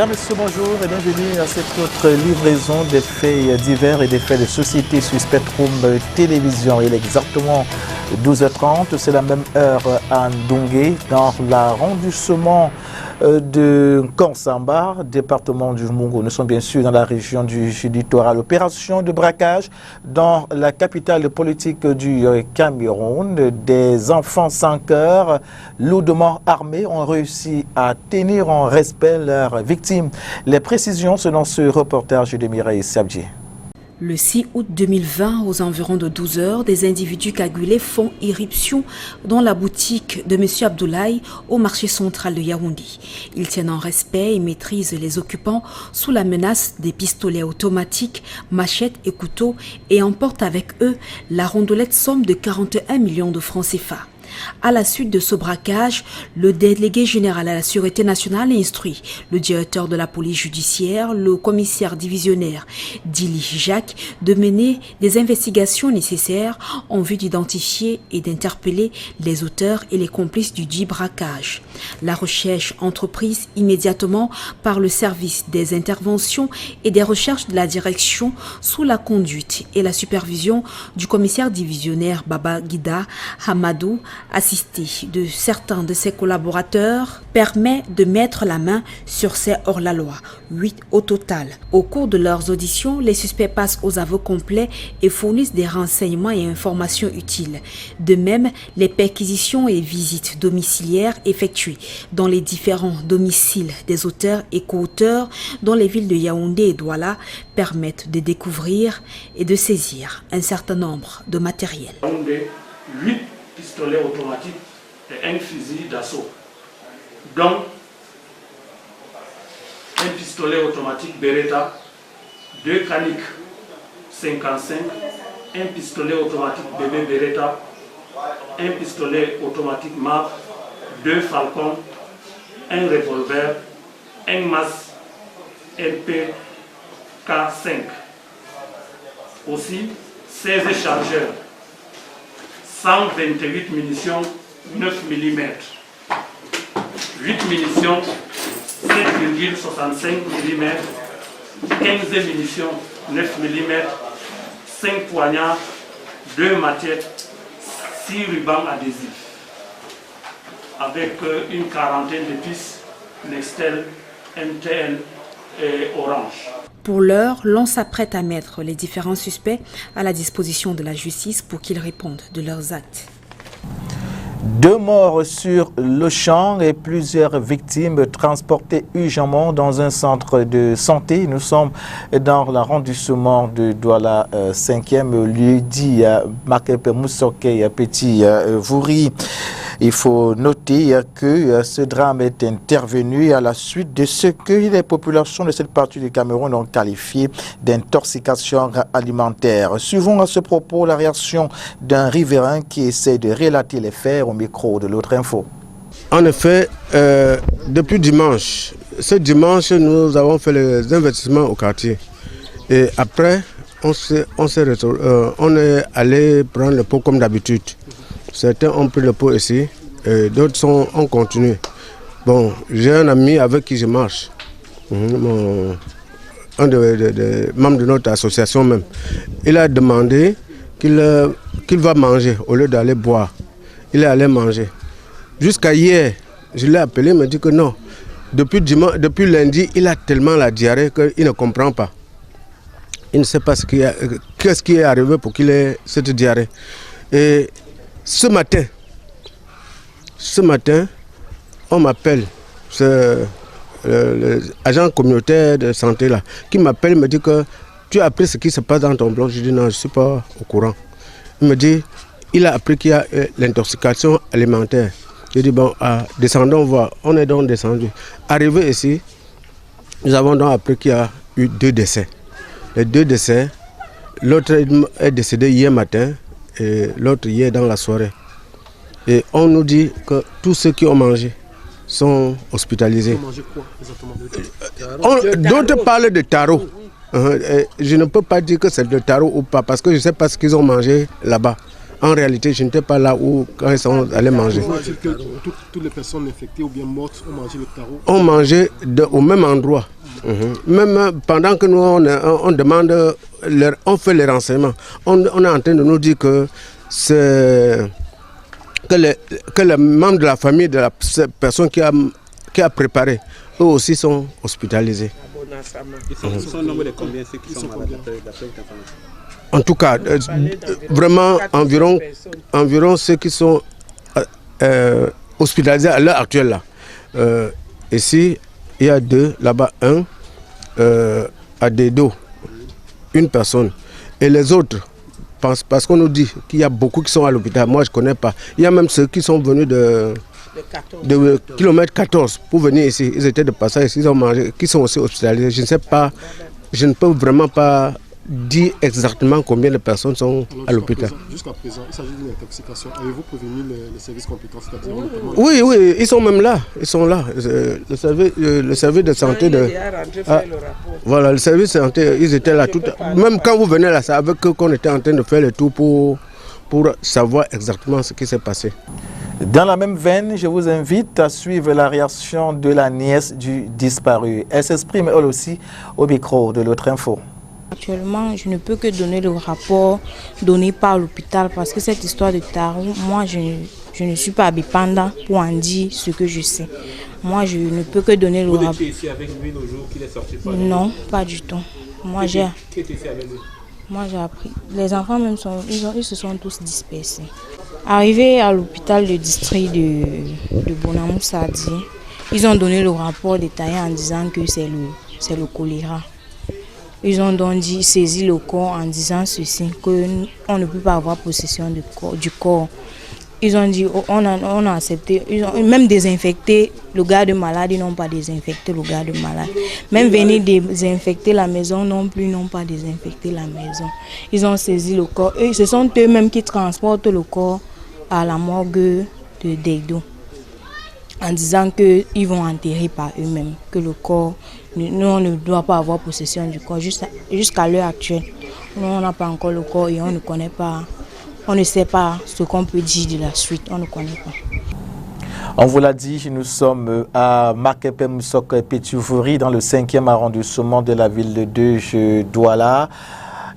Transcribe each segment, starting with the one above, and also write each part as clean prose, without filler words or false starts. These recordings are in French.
Mesdames, Messieurs, bonjour et bienvenue à cette autre livraison des faits divers et des faits de société sur Spectrum Télévision. Il est exactement 12h30, c'est la même heure à Ndongé, dans l'arrondissement de Kansamba, département du Mungo. Nous sommes bien sûr dans la région du littoral. Opération de braquage dans la capitale politique du Cameroun. Des enfants sans cœur, lourdement armés, ont réussi à tenir en respect leurs victimes. Les précisions selon ce reportage de Mireille Sabdier. Le 6 août 2020, aux environs de 12 heures, des individus cagoulés font irruption dans la boutique de M. Abdoulaye au marché central de Yaoundé. Ils tiennent en respect et maîtrisent les occupants sous la menace des pistolets automatiques, machettes et couteaux et emportent avec eux la rondelette somme de 41 millions de francs CFA. À la suite de ce braquage, le délégué général à la Sûreté nationale instruit le directeur de la police judiciaire, le commissaire divisionnaire Dili Jacques, de mener des investigations nécessaires en vue d'identifier et d'interpeller les auteurs et les complices du dit braquage. La recherche entreprise immédiatement par le service des interventions et des recherches de la direction sous la conduite et la supervision du commissaire divisionnaire Baba Guida Hamadou, assisté de certains de ses collaborateurs, permet de mettre la main sur ces hors-la-loi, 8 au total. Au cours de leurs auditions, les suspects passent aux aveux complets et fournissent des renseignements et informations utiles. De même, les perquisitions et visites domiciliaires effectuées dans les différents domiciles des auteurs et co-auteurs dans les villes de Yaoundé et Douala permettent de découvrir et de saisir un certain nombre de matériel. 8 pistolets automatiques et un fusil d'assaut. Donc, un pistolet automatique Beretta, 2 caniques 55, un pistolet automatique bébé Beretta, un pistolet automatique MAP, 2 Falcon, un revolver, un MAS LP K5. Aussi, 16 chargeurs. 128 munitions 9 mm, 8 munitions 7,65 mm, 15 munitions 9 mm, 5 poignards, 2 machettes, 6 rubans adhésifs, avec une quarantaine de pistes Nextel, MTN et Orange. Pour l'heure, l'on s'apprête à mettre les différents suspects à la disposition de la justice pour qu'ils répondent de leurs actes. 2 morts sur le champ et plusieurs victimes transportées urgemment dans un centre de santé. Nous sommes dans l'arrondissement de Douala 5e, lieu dit Makepe Moussoke Petit Vouri. Il faut noter que ce drame est intervenu à la suite de ce que les populations de cette partie du Cameroun ont qualifié d'intoxication alimentaire. Suivons à ce propos la réaction d'un riverain qui essaie de relater les faits au micro de l'autre info. En effet, depuis dimanche, ce dimanche, nous avons fait les investissements au quartier. Et après, on est allé prendre le pot comme d'habitude. Certains ont pris le pot ici, d'autres ont continué. Bon, j'ai un ami avec qui je marche, un des membres de notre association même. Il a demandé qu'il va manger au lieu d'aller boire. Il est allé manger. Jusqu'à hier, je l'ai appelé, il m'a dit que non. Depuis lundi, il a tellement la diarrhée qu'il ne comprend pas. Il ne sait pas qu'est-ce qui est arrivé pour qu'il ait cette diarrhée. Et ce matin, on m'appelle, c'est l'agent communautaire de santé là, qui m'appelle, me dit que tu as appris ce qui se passe dans ton bloc. Je dis non, je ne suis pas au courant. Il me dit, il a appris qu'il y a l'intoxication alimentaire. Je dis bon, descendons voir. On est donc descendu. Arrivé ici, nous avons donc appris qu'il y a eu 2 décès. Les 2 décès, l'autre est décédé hier matin et l'autre hier dans la soirée. Et on nous dit que tous ceux qui ont mangé sont hospitalisés. Ils ont mangé quoi exactement? D'autres parlent de taro. Je ne peux pas dire que c'est de taro ou pas parce que je ne sais pas ce qu'ils ont mangé là-bas. En réalité, je n'étais pas là où quand ils sont allés manger. Toutes les personnes infectées ou bien mortes ont mangé le taro? On mangeait au même endroit. Même pendant que nous, on demande, on fait les renseignements, on est en train de nous dire que les membres de la famille de la personne qui a préparé, eux aussi sont hospitalisés. Ils sont nombre de combien ceux qui sont malades d'après votre information? En tout cas, vraiment environ ceux qui sont hospitalisés à l'heure actuelle. Là. Ici, il y a 2, là-bas 1, à Dedo, une personne. Et les autres, parce qu'on nous dit qu'il y a beaucoup qui sont à l'hôpital, moi je ne connais pas. Il y a même ceux qui sont venus de kilomètre 14 pour venir ici. Ils étaient de passage, ils ont mangé, qui sont aussi hospitalisés. Je ne sais pas, je ne peux vraiment pas dire exactement combien de personnes sont à l'hôpital. Jusqu'à présent, il s'agit d'une intoxication. Avez-vous prévenu les services compétents? Oui, ils sont même là. Ils sont là. Le service de santé voilà, le service de santé, ils étaient là. Même quand vous venez là, c'est avec eux qu'on était en train de faire le tour pour savoir exactement ce qui s'est passé. Dans la même veine, je vous invite à suivre la réaction de la nièce du disparu. Elle s'exprime elle aussi au micro de l'autre info. Actuellement, je ne peux que donner le rapport donné par l'hôpital parce que cette histoire de tarot, moi je ne suis pas dépendant pour en dire ce que je sais. Moi je ne peux que donner le rapport. Vous étiez ici avec lui le jour qu'il est sorti? Non, pas du tout. Qui était ici avec lui? Moi j'ai appris. Les enfants même ils se sont tous dispersés. Arrivé à l'hôpital de district de Bonamou-Sadi, ils ont donné le rapport détaillé en disant que c'est le choléra. Ils ont donc saisi le corps en disant ceci, qu'on ne peut pas avoir possession du corps. Ils ont dit, on a accepté, ils ont même désinfecté le garde malade, ils n'ont pas désinfecté le garde malade. Même venir désinfecter la maison non plus, ils n'ont pas désinfecté la maison. Ils ont saisi le corps. Et ce sont eux-mêmes qui transportent le corps à la morgue de Dedo, en disant qu'ils vont enterrer par eux-mêmes, que le corps, nous on ne doit pas avoir possession du corps jusqu'à l'heure actuelle. Nous on n'a pas encore le corps et on ne connaît pas, on ne sait pas ce qu'on peut dire de la suite, on ne connaît pas. On vous l'a dit, nous sommes à Makepé-Moussok-Pétiouvori dans le 5e arrondissement de la ville de Douala.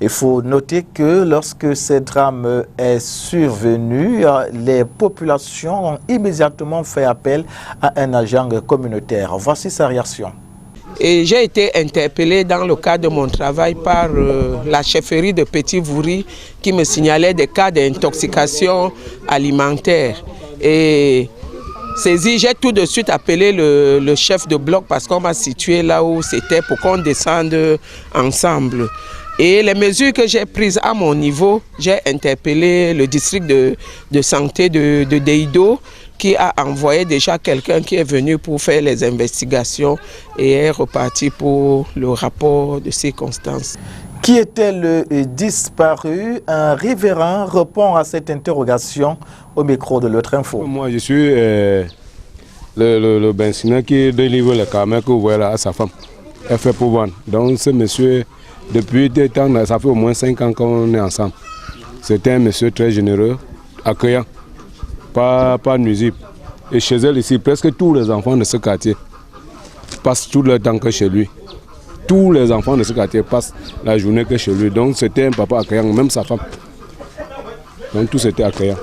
Il faut noter que lorsque ce drame est survenu, les populations ont immédiatement fait appel à un agent communautaire. Voici sa réaction. J'ai été interpellé dans le cadre de mon travail par la chefferie de Pétiouvori qui me signalait des cas d'intoxication alimentaire. Et saisi, j'ai tout de suite appelé le chef de bloc parce qu'on m'a situé là où c'était pour qu'on descende ensemble. Et les mesures que j'ai prises à mon niveau, j'ai interpellé le district de santé de Dedo qui a envoyé déjà quelqu'un qui est venu pour faire les investigations et est reparti pour le rapport de circonstances. Qui était le disparu? Un révérend répond à cette interrogation au micro de l'autre info. Moi, je suis le bensineur qui délivre le camion que vous voyez là à sa femme. Elle fait pour vendre. Donc ce monsieur, depuis des temps, ça fait au moins 5 ans qu'on est ensemble. C'était un monsieur très généreux, accueillant, pas nuisible. Et chez elle ici, presque tous les enfants de ce quartier passent tout leur temps que chez lui. Tous les enfants de ce quartier passent la journée que chez lui. Donc c'était un papa accueillant, même sa femme. Donc tout c'était accueillant.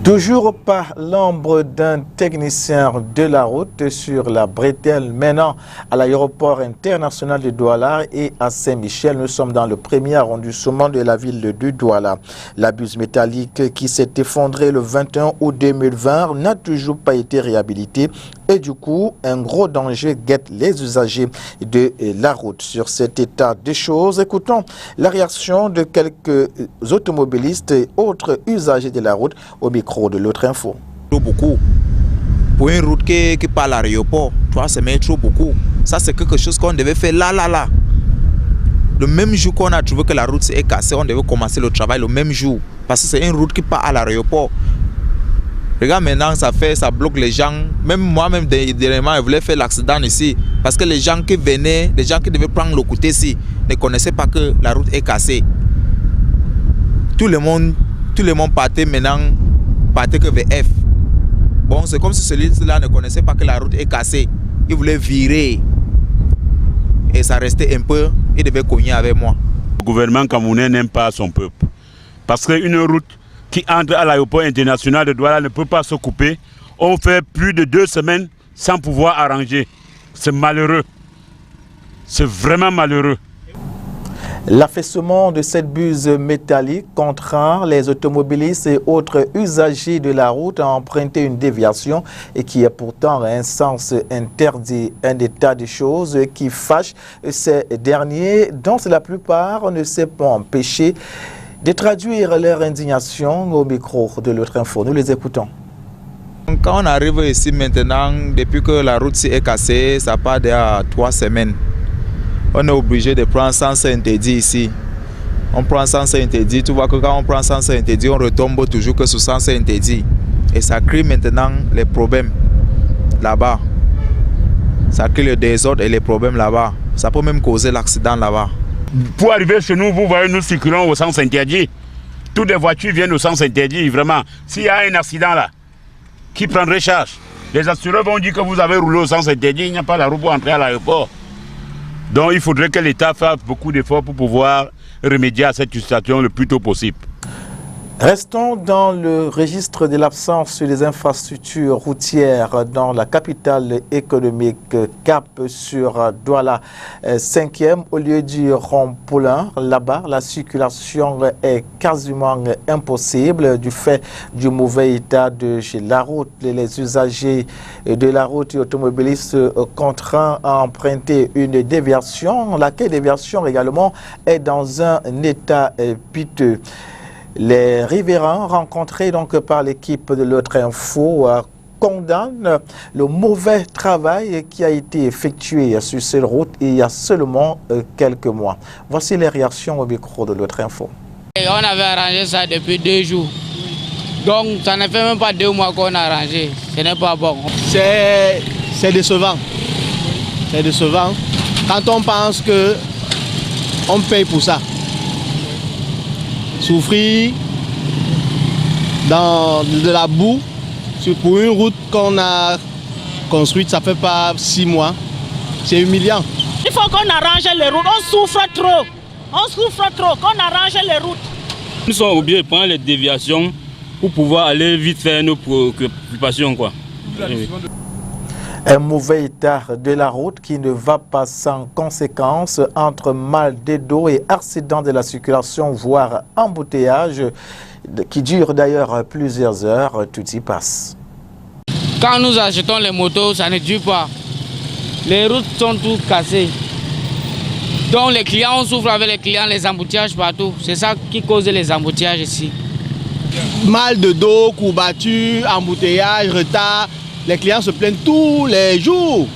Toujours pas l'ombre d'un technicien de la route sur la bretelle menant à l'aéroport international de Douala et à Saint-Michel. Nous sommes dans le 1er arrondissement de la ville de Douala. La buse métallique qui s'est effondrée le 21 août 2020 n'a toujours pas été réhabilitée et du coup, un gros danger guette les usagers de la route. Sur cet état des choses, écoutons la réaction de quelques automobilistes et autres usagers de la route au micro de l'autre info. Beaucoup. Pour une route qui part à l'aéroport, ça met trop beaucoup. Ça, c'est quelque chose qu'on devait faire là. Le même jour qu'on a trouvé que la route est cassée, on devait commencer le travail le même jour. Parce que c'est une route qui part à l'aéroport. Regarde maintenant, ça bloque les gens. Même moi-même, dernièrement, je voulais faire l'accident ici. Parce que les gens qui venaient, les gens qui devaient prendre le côté ici, ne connaissaient pas que la route est cassée. Tout le monde partait maintenant, partait que VF. Bon, c'est comme si celui-là ne connaissait pas que la route est cassée. Il voulait virer. et ça restait un peu, il devait cogner avec moi. Le gouvernement camerounais n'aime pas son peuple. Parce qu'une route qui entre à l'aéroport international de Douala ne peut pas se couper. On fait plus de 2 semaines sans pouvoir arranger. C'est malheureux. C'est vraiment malheureux. L'affaissement de cette buse métallique contraint les automobilistes et autres usagers de la route à emprunter une déviation et qui est pourtant un sens interdit. Un état de choses qui fâche ces derniers dont la plupart ne s'est pas empêché de traduire leur indignation au micro de l'autre info. Nous les écoutons. Quand on arrive ici maintenant, depuis que la route est cassée, ça part déjà 3 semaines. On est obligé de prendre sens interdit ici. On prend sens interdit, tu vois que quand on prend sens interdit, on retombe toujours que sur sens interdit. Et ça crée maintenant les problèmes là-bas. Ça crée le désordre et les problèmes là-bas. Ça peut même causer l'accident là-bas. Pour arriver chez nous, vous voyez, nous circulons au sens interdit. Toutes les voitures viennent au sens interdit, vraiment. S'il y a un accident là, qui prendrait charge? Les assureurs vont dire que vous avez roulé au sens interdit, il n'y a pas la route pour entrer à l'aéroport. Donc il faudrait que l'État fasse beaucoup d'efforts pour pouvoir remédier à cette situation le plus tôt possible. Restons dans le registre de l'absence des infrastructures routières dans la capitale économique Cap sur Douala 5e au lieu du rond-Poulain. Là-bas, la circulation est quasiment impossible du fait du mauvais état de la route. Les usagers de la route et automobilistes contraints à emprunter une déviation. Laquelle déviation également est dans un état piteux. Les riverains rencontrés donc par l'équipe de l'autre info condamnent le mauvais travail qui a été effectué sur cette route il y a seulement quelques mois. Voici les réactions au micro de l'autre info. On avait arrangé ça depuis 2 jours. Donc ça ne fait même pas 2 mois qu'on a arrangé. Ce n'est pas bon. C'est décevant. C'est décevant quand on pense que on paye pour ça. Souffrir dans de la boue pour une route qu'on a construite, ça fait pas 6 mois. C'est humiliant. Il faut qu'on arrange les routes. On souffre trop. On souffre trop. Qu'on arrange les routes. Nous sommes obligés de prendre les déviations pour pouvoir aller vite faire nos préoccupations, quoi. Un mauvais état de la route qui ne va pas sans conséquence entre mal de dos et accident de la circulation, voire embouteillage, qui dure d'ailleurs plusieurs heures, tout y passe. Quand nous achetons les motos, ça ne dure pas. Les routes sont toutes cassées. Donc les clients, on souffre avec les clients, les embouteillages partout. C'est ça qui cause les embouteillages ici. Mal de dos, courbature, embouteillage, retard. Les clients se plaignent tous les jours.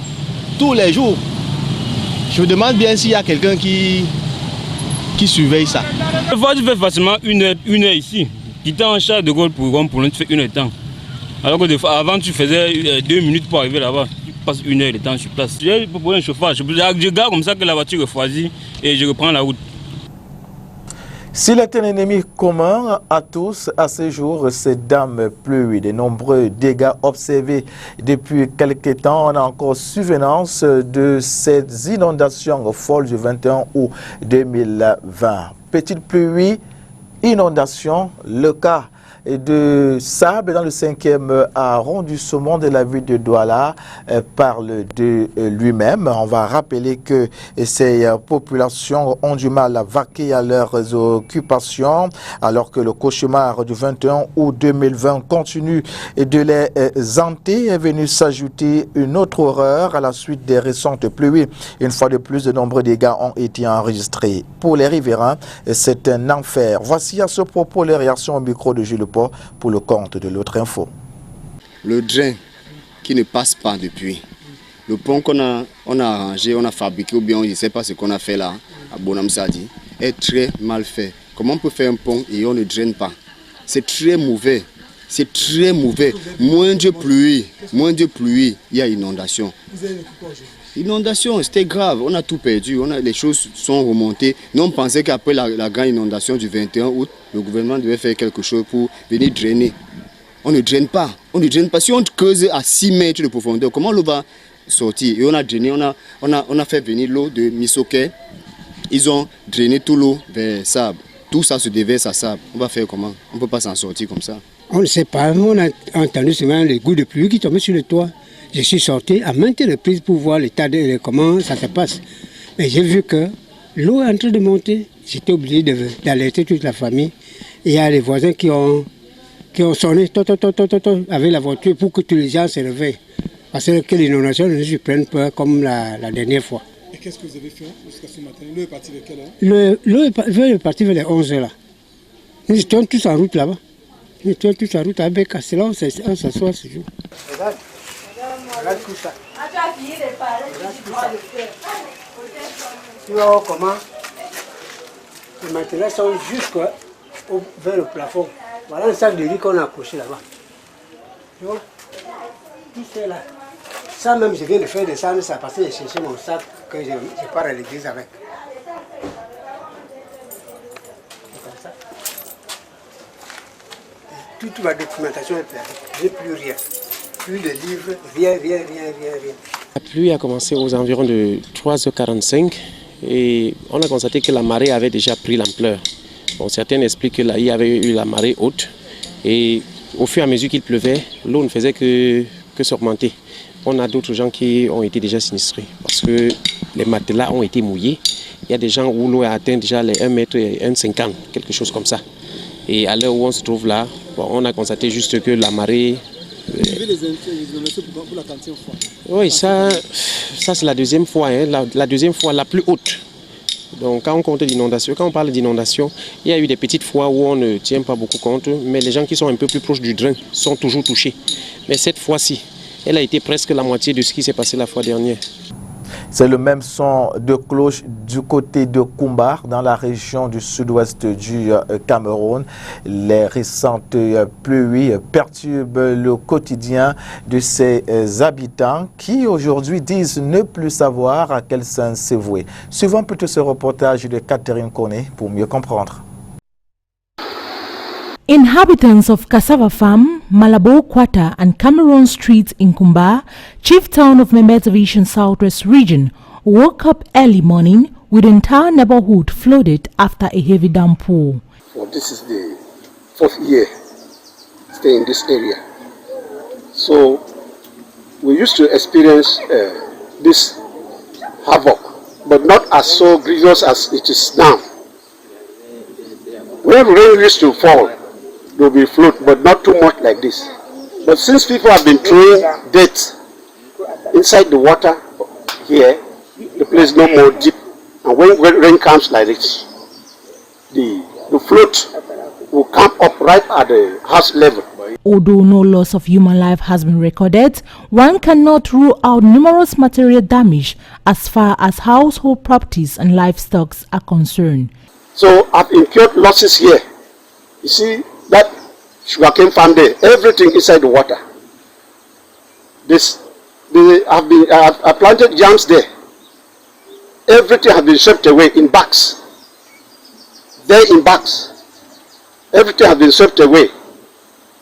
Tous les jours. Je me demande bien s'il y a quelqu'un qui surveille ça. Tu fais facilement une heure ici. Tu t'es en charge de Gaulle pour tu fais 1 heure de temps. Alors que avant tu faisais 2 minutes pour arriver là-bas. Tu passes 1 heure de temps sur place. J'ai pour un chauffage. Je garde comme ça que la voiture refroidit et je reprends la route. S'il est un ennemi commun à tous, à ce jour, c'est dame pluie. De nombreux dégâts observés depuis quelques temps. On a encore souvenance de ces inondations folles du 21 août 2020. Petite pluie, inondation, le cas de sable dans le 5e arrondissement de la ville de Douala parle de lui-même. On va rappeler que ces populations ont du mal à vaquer à leurs occupations alors que le cauchemar du 21 août 2020 continue de les hanter. Est venu s'ajouter une autre horreur à la suite des récentes pluies. Une fois de plus, de nombreux dégâts ont été enregistrés. Pour les riverains, c'est un enfer. Voici à ce propos les réactions au micro de Jules pour le compte de l'autre info. Le drain qui ne passe pas depuis. Le pont qu'on a arrangé, on a fabriqué ou bien on ne sait pas ce qu'on a fait là, à Bonham Sadi, est très mal fait. Comment on peut faire un pont et on ne draine pas? C'est très mauvais. C'est très mauvais. Moins de pluie, il y a inondation. Inondation, c'était grave. On a tout perdu. Les choses sont remontées. Nous, on pensait qu'après la grande inondation du 21 août, le gouvernement devait faire quelque chose pour venir drainer. On ne draine pas. On ne draine pas. Si on creuse à 6 mètres de profondeur, comment l'eau va sortir. Et on a drainé, on a fait venir l'eau de Misoké. Ils ont drainé tout l'eau vers sable. Tout ça se déverse à sable. On va faire comment? On ne peut pas s'en sortir comme ça. On ne sait pas. On a entendu seulement les gouttes de pluie qui tombaient sur le toit. Je suis sorti à maintes reprises pour voir l'état de comment ça se passe. Mais j'ai vu que l'eau est en train de monter. J'étais obligé d'alerter toute la famille. Et il y a les voisins qui ont sonné avec la voiture pour que tous les gens se réveillent. Parce que l'inondation ne se prenne pas comme la dernière fois. Et qu'est-ce que vous avez fait jusqu'à ce matin? L'eau est partie vers quelle heure? L'eau est partie vers les 11h là. Nous étions tous en route là-bas. Nous étions tous en route avec Castella, on s'assoit ce jour. Regarde tout ça. Tu vois comment les matériaux sont jusqu'à vers le plafond. Voilà un sac de riz qu'on a accroché là-bas. Tu vois? Tout ça là. Ça même, je viens de faire descendre ça parce que j'ai cherché mon sac que je pars à l'église avec. Comme ça. Toute ma documentation est perdue. J'ai plus rien. Plus de livres, rien. La pluie a commencé aux environs de 3h45 et on a constaté que la marée avait déjà pris l'ampleur. Bon, certains expliquent qu'il y avait eu la marée haute et au fur et à mesure qu'il pleuvait, l'eau ne faisait que s'augmenter. On a d'autres gens qui ont été déjà sinistrés parce que les matelas ont été mouillés. Il y a des gens où l'eau a atteint déjà les 1 mètre et 1,50 m, quelque chose comme ça. Et à l'heure où on se trouve là, bon, on a constaté juste que la marée... Vous avez les inondations pour la 40e fois? Oui, ça c'est la deuxième fois, hein, la deuxième fois la plus haute. Donc quand on compte d'inondation, quand on parle d'inondation, il y a eu des petites fois où on ne tient pas beaucoup compte, mais les gens qui sont un peu plus proches du drain sont toujours touchés. Mais cette fois-ci, elle a été presque la moitié de ce qui s'est passé la fois dernière. C'est le même son de cloche du côté de Kumbar, dans la région du sud-ouest du Cameroun. Les récentes pluies perturbent le quotidien de ses habitants qui aujourd'hui disent ne plus savoir à quel sens se vouer. Suivons plutôt ce reportage de Catherine Koné pour mieux comprendre. Inhabitants of Cassava Farm, Malabo Quarter and Cameroon Street in Kumba, chief town of Member Division Southwest region, woke up early morning with the entire neighborhood flooded after a heavy downpour. Well, this is the 4th year staying in this area. So we used to experience this havoc, but not as so grievous as it is now. When rain used to fall, there will be flood, but not too much like this. But since people have been throwing dirt inside the water here, the place is no more deep. And when rain comes like this, the flood will come up right at the house level. Although no loss of human life has been recorded, one cannot rule out numerous material damage as far as household properties and livestock are concerned. So I've incurred losses here. You see that sugarcane farm there, everything inside the water. I planted yams there. Everything has been swept away in bags. There in bags. Everything has been swept away.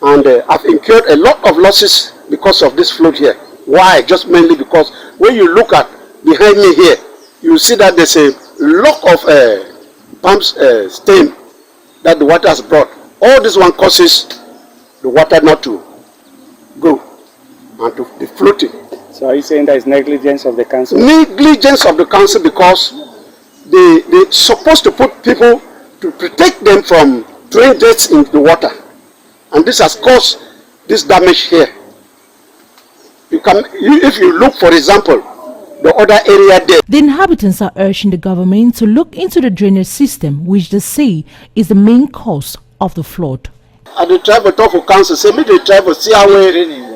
And I've incurred a lot of losses because of this flood here. Why? Just mainly because when you look at behind me here, you see that there's a lot of palm stem that the water has brought. All this one causes the water not to go and to be floating. So are you saying that it's negligence of the council? Negligence of the council because they're supposed to put people to protect them from throwing dirt into the water. And this has caused this damage here. If you look, for example, the other area there. The inhabitants are urging the government to look into the drainage system, which they say is the main cause of the flood. And the tribal talk for council say, make the tribal see how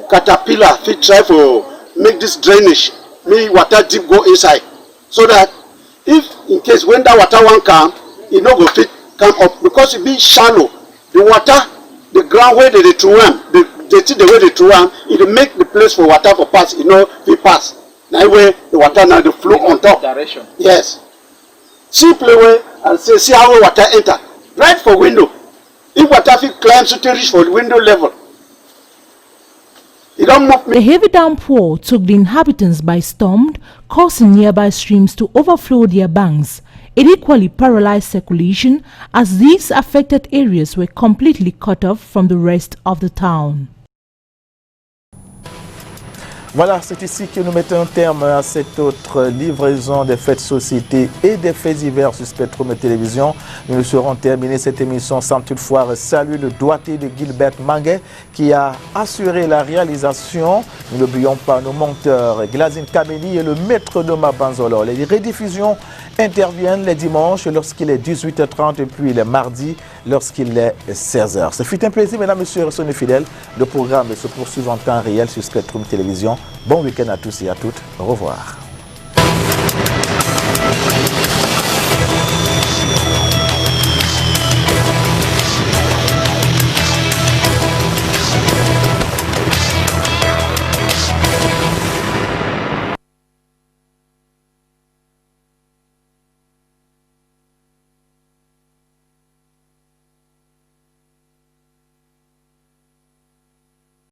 caterpillar fit try to make this drainage, make water deep go inside. So that if in case when that water won't come, it not go fit come up because it be shallow. The water, the ground where they throw them, the way they throw them, it will make the place for water for pass, it pass. Now where the water now the flow on top. Direction. Yes. Simple way and say see how water enter. Right for window. If water fit climbs to reach for the window level, The heavy downpour took the inhabitants by storm, causing nearby streams to overflow their banks. It equally paralyzed circulation as these affected areas were completely cut off from the rest of the town. Voilà, c'est ici que nous mettons un terme à cette autre livraison des faits de société et des faits divers sur Spectrum Télévision. Nous serons terminés cette émission sans toutefois saluer le doigté de Gilbert Manguet qui a assuré la réalisation. Nous n'oublions pas nos monteurs Glazine Kameni et le maître de Banzolo. Les rediffusions interviennent les dimanches lorsqu'il est 18h30 et puis les mardis lorsqu'il est 16h. Ce fut un plaisir, mesdames, messieurs, et fidèles. Le programme se poursuit en temps réel sur Spectrum Télévision. Bon week-end à tous et à toutes. Au revoir.